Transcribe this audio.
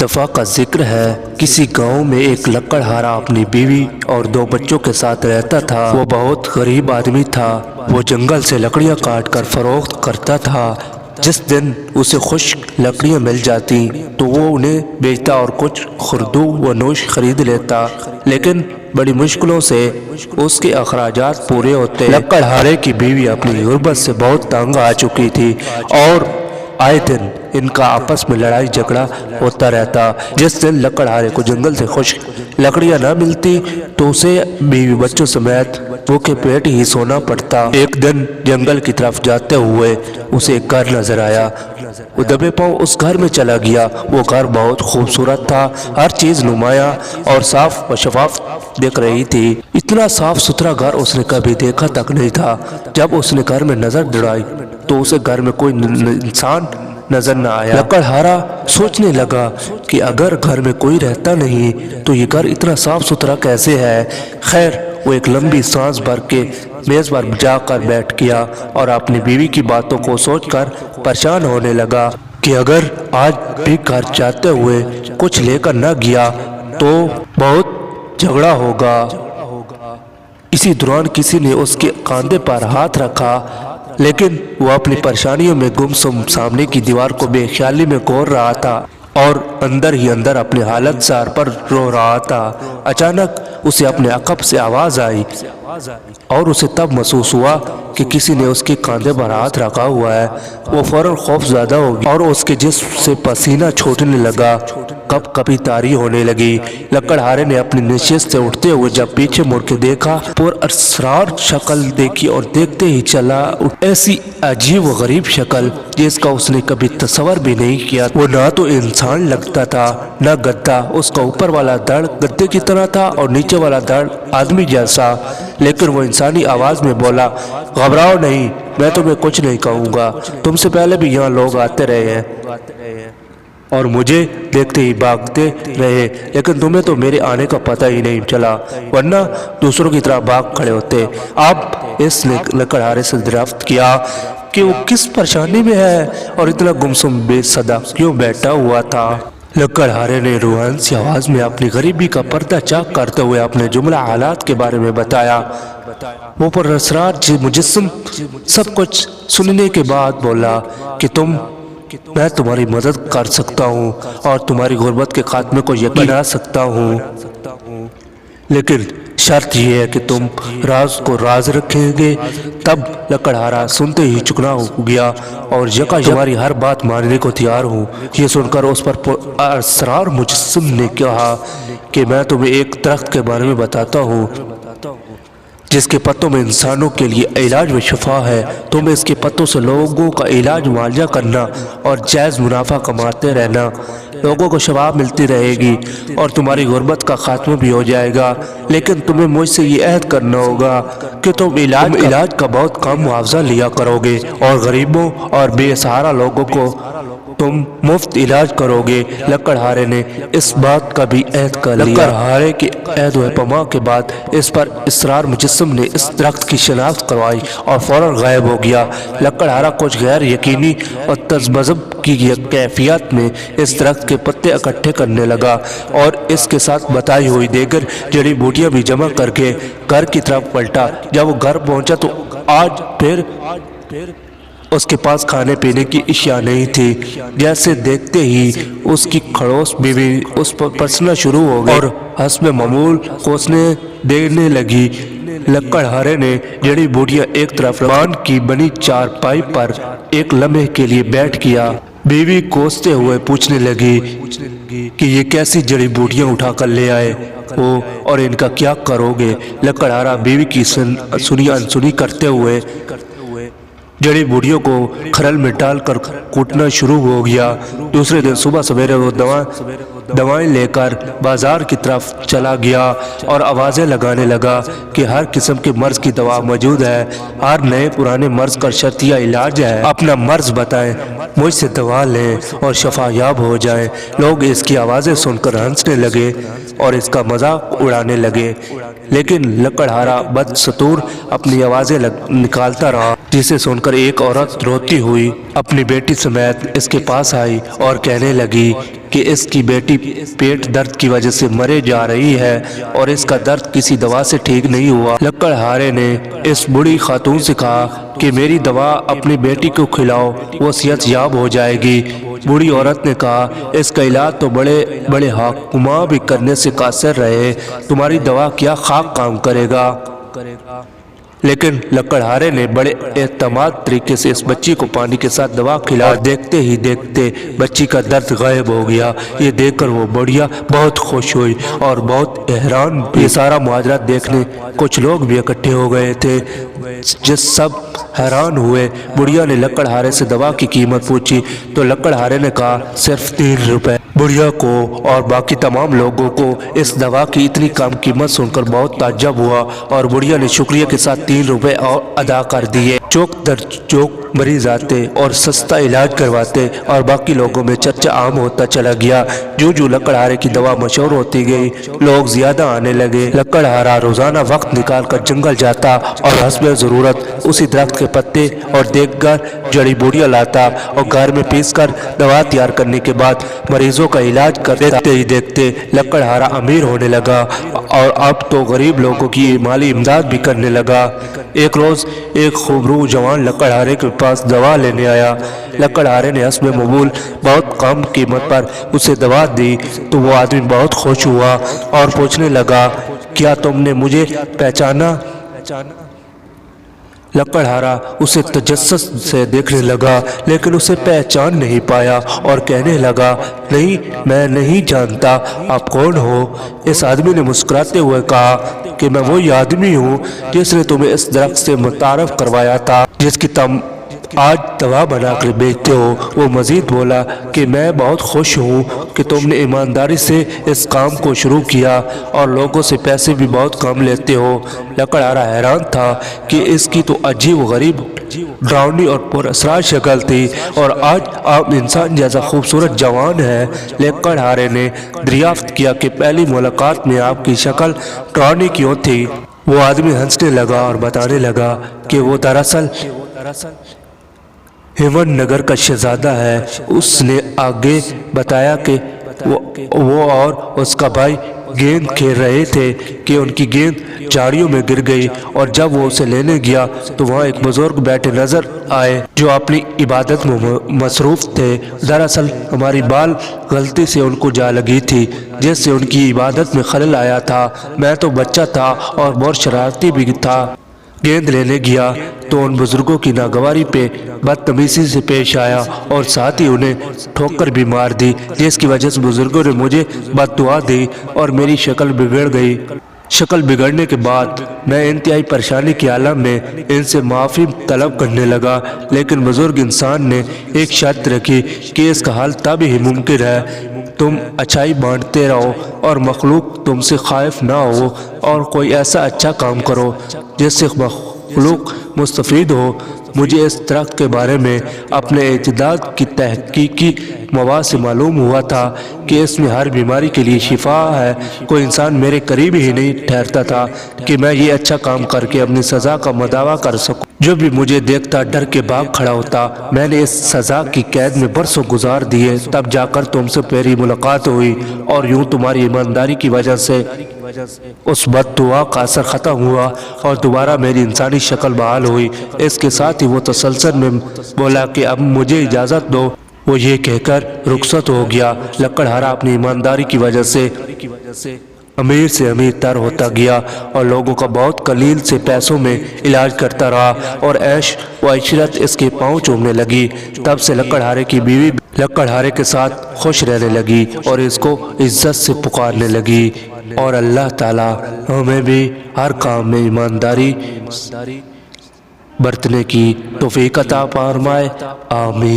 دفعہ کا ذکر ہے، کسی گاؤں میں ایک لکڑہارا اپنی بیوی اور 2 بچوں کے ساتھ رہتا تھا۔ وہ بہت غریب آدمی تھا۔ وہ جنگل سے لکڑیاں کاٹ کر فروخت کرتا تھا۔ جس دن اسے خشک لکڑیاں مل جاتی تو وہ انہیں بیچتا اور کچھ خوردو و نوش خرید لیتا، لیکن بڑی مشکلوں سے اس کے اخراجات پورے ہوتے۔ لکڑہارے کی بیوی اپنی غربت سے بہت تنگ آ چکی تھی اور آئے دن ان کا آپس میں لڑائی جھگڑا ہوتا رہتا۔ جس دن لکڑہارے کو جنگل سے خشک لکڑیاں نہ ملتی تو اسے بیوی بچوں سمیت بھوکے پیٹ ہی سونا پڑتا۔ ایک دن جنگل کی طرف جاتے ہوئے اسے ایک گھر نظر آیا۔ وہ دبے پاؤں اس گھر میں چلا گیا۔ وہ گھر بہت خوبصورت تھا، ہر چیز نمایاں اور صاف و شفاف دکھ رہی تھی۔ اتنا صاف ستھرا گھر اس نے کبھی دیکھا تک نہیں تھا۔ جب اس نے گھر میں نظر دوڑائی تو اسے گھر میں کوئی انسان نظر نہ آیا۔ لکڑہارا سوچنے لگا کہ اگر گھر میں کوئی رہتا نہیں تو یہ گھر اتنا صاف ستھرا کیسے ہے۔ خیر، وہ ایک لمبی سانس بھر کے میز پر جا کر بیٹھ گیا اور اپنی بیوی کی باتوں کو سوچ کر پریشان ہونے لگا کہ اگر آج بھی گھر جاتے ہوئے کچھ لے کر نہ گیا تو بہت جھگڑا ہوگا۔ اسی دوران کسی نے اس کے کاندھے پر ہاتھ رکھا، لیکن وہ اپنی پریشانیوں میں گمسم سامنے کی دیوار کو بے خیالی میں گور رہا تھا اور اندر ہی اندر اپنی حالت زار پر رو رہا تھا۔ اچانک اسے اپنے عقب سے آواز آئی اور اسے تب محسوس ہوا کہ کسی نے اس کے کاندھے پر ہاتھ رکھا ہوا ہے۔ وہ فوراً خوف زدہ ہو گیا اور اس کے جسم سے پسینہ چھوٹنے لگا، کپ کپی طاری ہونے لگی۔ لکڑہارے نے اپنی نشست سے اٹھتے ہوئے جب پیچھے مڑ کے دیکھا، پر اسرار شکل دیکھی اور دیکھتے ہی چلا ایسی عجیب و غریب شکل جس کا اس نے کبھی تصور بھی نہیں کیا۔ وہ نہ تو انسان لگتا تھا نہ گدھا۔ اس کا اوپر والا دڑ گدھے کی طرح تھا اور نیچے والا دڑ آدمی جیسا، لیکن وہ انسانی آواز میں بولا، گھبراؤ نہیں، میں تمہیں کچھ نہیں کہوں گا۔ تم سے پہلے بھی یہاں لوگ آتے رہے ہیں اور مجھے دیکھتے ہی بھاگتے رہے، لیکن تمہیں تو میرے آنے کا پتہ ہی نہیں چلا، ورنہ دوسروں کی طرح بھاگ کھڑے ہوتے۔ اب اس نے لکڑہارے سے دریافت کیا کہ وہ کس پریشانی میں ہے اور اتنا گمسم بے صدا کیوں بیٹھا ہوا تھا۔ لکڑہارے نے روحان سی آواز میں اپنی غریبی کا پردہ چاک کرتے ہوئے اپنے جملہ حالات کے بارے میں بتایا۔ وہ پر اسرار مجسم سب کچھ سننے کے بعد بولا کہ میں تمہاری مدد کر سکتا ہوں اور تمہاری غربت کے خاتمے کو یقین بنا سکتا ہوں، لیکن شرط یہ ہے کہ تم راز کو راز رکھیں گے۔ تب لکڑہارا سنتے ہی چکنا ہو گیا اور یکا تمہاری ہر بات ماننے کو تیار ہوں۔ یہ سن کر اس پر اسرار مجسم نے کہا کہ میں تمہیں ایک درخت کے بارے میں بتاتا ہوں جس کے پتوں میں انسانوں کے لیے علاج و شفا ہے۔ تم اس کے پتوں سے لوگوں کا علاج معالجہ کرنا اور جائز منافع کماتے رہنا، لوگوں کو شفا ملتی رہے گی اور تمہاری غربت کا خاتمہ بھی ہو جائے گا، لیکن تمہیں مجھ سے یہ عہد کرنا ہوگا کہ تم علاج کا بہت کم معاوضہ لیا کرو گے اور غریبوں اور بے سہارا لوگوں کو تم مفت علاج کرو گے۔ لکڑہارے نے اس بات کا بھی عہد کر لیا۔ لکڑہارے کے عہد و پیمان کے بعد اس پر اسرار مجسم نے اس درخت کی شناخت کروائی اور فوراً غائب ہو گیا۔ لکڑہارا کچھ غیر یقینی اور تذبذب کی کیفیت میں اس درخت کے پتے اکٹھے کرنے لگا اور اس کے ساتھ بتائی ہوئی دیگر جڑی بوٹیاں بھی جمع کر کے گھر کی طرف پلٹا۔ جب وہ گھر پہنچا تو آج پھر اس کے پاس کھانے پینے کی اشیاء نہیں تھی۔ جیسے دیکھتے ہی اس کی کھڑوس بیوی اس پر پرسنا شروع ہو گئی اور حسب معمول کوسنے دینے لگی۔ لکڑہارے نے جڑی بوٹیاں ایک طرف مان کی بنی چارپائی پر ایک لمحے کے لیے بیٹھ گیا۔ بیوی کوستے ہوئے پوچھنے لگی کہ یہ کیسی جڑی بوٹیاں اٹھا کر لے آئے ہو اور ان کا کیا کرو گے؟ لکڑہارا بیوی کی سنی انسنی کرتے ہوئے جڑی بوٹیوں کو کھرل میں ڈال کر کوٹنا شروع ہو گیا۔ دوسرے دن صبح سویرے وہ دوائیں لے کر بازار کی طرف چلا گیا اور آوازیں لگانے لگا کہ ہر قسم کے مرض کی دوا موجود ہے، ہر نئے پرانے مرض کا شرطیہ علاج ہے، اپنا مرض بتائیں، مجھ سے دوا لیں اور شفا یاب ہو جائیں۔ لوگ اس کی آوازیں سن کر ہنسنے لگے اور اس کا مذاق اڑانے لگے، لیکن لکڑہارا بدستور اپنی آوازیں نکالتا رہا، جسے سن کر ایک عورت روتی ہوئی اپنی بیٹی سمیت اس کے پاس آئی اور کہنے لگی کہ اس کی بیٹی پیٹ درد کی وجہ سے مرے جا رہی ہے اور اس کا درد کسی دوا سے ٹھیک نہیں ہوا۔ لکڑہارے نے اس بڑی خاتون سے کہا کہ میری دوا اپنی بیٹی کو کھلاؤ، وہ صحت یاب ہو جائے گی۔ بوڑھی عورت نے کہا اس کا علاج تو بڑے بڑے حکماں بھی کرنے سے قاصر رہے، تمہاری دوا کیا خاک کام کرے گا۔ لیکن لکڑہارے نے بڑے اعتماد طریقے سے اس بچی کو پانی کے ساتھ دوا کھلایا۔ دیکھتے ہی دیکھتے بچی کا درد غائب ہو گیا۔ یہ دیکھ کر وہ بڑھیا بہت خوش ہوئی اور بہت حیران۔ یہ سارا ماجرا دیکھنے کچھ لوگ بھی اکٹھے ہو گئے تھے، جس سب حیران ہوئے۔ بڑھیا نے لکڑہارے سے دوا کی قیمت پوچھی تو لکڑہارے نے کہا صرف 3 روپے۔ بڑھیا کو اور باقی تمام لوگوں کو اس دوا کی اتنی کم قیمت سن کر بہت تعجب ہوا اور بڑھیا نے شکریہ کے ساتھ 3 روپے اور ادا کر دیے۔ چوک در چوک مریض آتے اور سستا علاج کرواتے اور باقی لوگوں میں چرچا عام ہوتا چلا گیا۔ جو لکڑہارے کی دوا مشہور ہوتی گئی، لوگ زیادہ آنے لگے۔ لکڑہارا روزانہ وقت نکال کر جنگل جاتا اور حسب ضرورت اسی درخت کے پتے اور دیگر جڑی بوٹیاں لاتا اور گھر میں پیس کر دوا تیار کرنے کے بعد مریضوں کا علاج کرتا۔ دیکھتے ہی دیکھتے لکڑہارا امیر ہونے لگا اور اب تو غریب لوگوں کی مالی امداد بھی کرنے لگا۔ ایک روز ایک خوبرو جوان لکڑہارے کے پاس دوا لینے آیا۔ لکڑہارے نے حسب معمول بہت کم قیمت پر اسے دوا دی تو وہ آدمی بہت خوش ہوا اور پوچھنے لگا کیا تم نے مجھے پہچانا؟ لکڑہارا اسے تجسس سے دیکھنے لگا لیکن اسے پہچان نہیں پایا اور کہنے لگا نہیں، میں نہیں جانتا، آپ کون ہو؟ اس آدمی نے مسکراتے ہوئے کہا کہ میں وہی آدمی ہوں جس نے تمہیں اس درخت سے متعارف کروایا تھا جس کی تم آج دوا بنا کر بیچتے ہو۔ وہ مزید بولا کہ میں بہت خوش ہوں کہ تم نے ایمانداری سے اس کام کو شروع کیا اور لوگوں سے پیسے بھی بہت کم لیتے ہو۔ لکڑہارا حیران تھا کہ اس کی تو عجیب و غریب، ڈراؤنی اور پر اسرار شکل تھی اور آج عام انسان جیسا خوبصورت جوان ہے۔ لکڑہارے نے دریافت کیا کہ پہلی ملاقات میں آپ کی شکل ڈراؤنی کیوں تھی۔ وہ آدمی ہنسنے لگا اور بتانے لگا کہ وہ دراصل ہیمن نگر کا شہزادہ ہے۔ اس نے آگے بتایا کہ وہ اور اس کا بھائی گیند کھیل رہے تھے کہ ان کی گیند جھاڑیوں میں گر گئی اور جب وہ اسے لینے گیا تو وہاں ایک بزرگ بیٹھے نظر آئے جو اپنی عبادت میں مصروف تھے۔ دراصل ہماری بال غلطی سے ان کو جا لگی تھی جس سے ان کی عبادت میں خلل آیا تھا۔ میں تو بچہ تھا اور بہت شرارتی بھی تھا، گیند لینے گیا تو ان بزرگوں کی ناگواری پہ بدتمیزی سے پیش آیا اور ساتھ ہی انہیں ٹھوکر بھی مار دی جس کی وجہ سے بزرگوں نے مجھے بد دعا دی اور میری شکل بگڑ گئی۔ شکل بگڑنے کے بعد میں انتہائی پریشانی کے عالم میں ان سے معافی طلب کرنے لگا، لیکن بزرگ انسان نے ایک شرط رکھی کہ اس کا حل تب ہی ممکن ہے تم اچھائی بانٹتے رہو اور مخلوق تم سے خائف نہ ہو اور کوئی ایسا اچھا کام کرو جس سے مخلوق مستفید ہو۔ مجھے اس درخت کے بارے میں اپنے اعتداد کی تحقیقی مواد سے معلوم ہوا تھا کہ اس میں ہر بیماری کے لیے شفا ہے۔ کوئی انسان میرے قریب ہی نہیں ٹھہرتا تھا کہ میں یہ اچھا کام کر کے اپنی سزا کا مداوع کر سکوں۔ جو بھی مجھے دیکھتا ڈر کے بھاگ کھڑا ہوتا۔ میں نے اس سزا کی قید میں برسوں گزار دیے، تب جا کر تم سے میری ملاقات ہوئی اور یوں تمہاری ایمانداری کی وجہ سے اس بد دعا کا اثر ختم ہوا اور دوبارہ میری انسانی شکل بحال ہوئی۔ اس کے ساتھ ہی وہ تسلسل میں بولا کہ اب مجھے اجازت دو۔ وہ یہ کہہ کر رخصت ہو گیا۔ لکڑہارا اپنی ایمانداری کی وجہ سے امیر سے امیر تر ہوتا گیا اور لوگوں کا بہت قلیل سے پیسوں میں علاج کرتا رہا اور عیش و عشرت اس کے پاؤں چومنے لگی۔ تب سے لکڑہارے کی بیوی لکڑہارے کے ساتھ خوش رہنے لگی اور اس کو عزت سے پکارنے لگی۔ اور اللہ تعالیٰ ہمیں بھی ہر کام میں ایمانداری برتنے کی توفیق عطا فرمائے، آمین۔